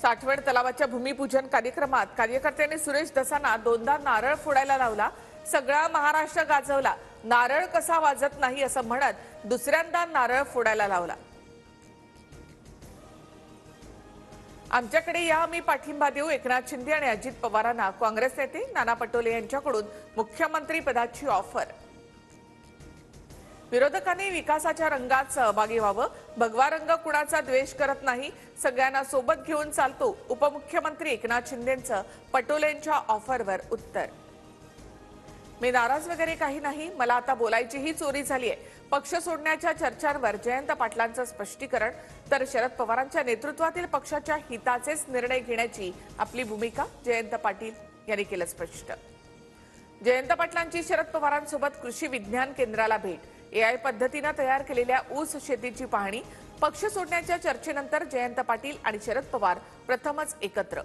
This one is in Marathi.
साठवण तलावाच्या भूमिपूजन कार्यक्रमात कार्यकर्त्यांनी सुरेश दसांना दोनदा नारळ फोडायला लावला। सगळा महाराष्ट्र गाजवला। नारळ कसा वाजत नाही असं म्हणत दुसऱ्यांदा नारळ फोडायला लावला। आमच्याकडे या, आम्ही पाठिंबा देऊ। एकनाथ शिंदे आणि अजित पवारांना काँग्रेस नेते नाना पटोले यांच्याकडून मुख्यमंत्री पदाची ऑफर। विरोधकांनी विकासाच्या रंगात सहभागी व्हावं। भगवा रंग कुणाचा द्वेष करत नाही, सगळ्यांना सोबत घेऊन चालतो। उपमुख्यमंत्री एकनाथ शिंदेंचं पटोलेंच्या ऑफरवर उत्तर। मी नाराज वगैरे काही नाही, मला आता बोलायची ही चोरी झाली आहे। पक्ष सोडण्याच्या चर्चांवर जयंत पाटलांचं स्पष्टीकरण। तर शरद पवारांच्या नेतृत्वातील पक्षाच्या हिताचेच निर्णय घेण्याची आपली भूमिका जयंत पाटील यांनी केलं स्पष्ट। जयंत पाटलांची शरद पवारांसोबत कृषी विज्ञान केंद्राला भेट। एआय पद्धतीने तयार केलेल्या ऊस शेतीची पाहणी। पक्ष सोडण्याच्या चर्चेनंतर जयंत पाटील आणि शरद पवार प्रथमच एकत्र।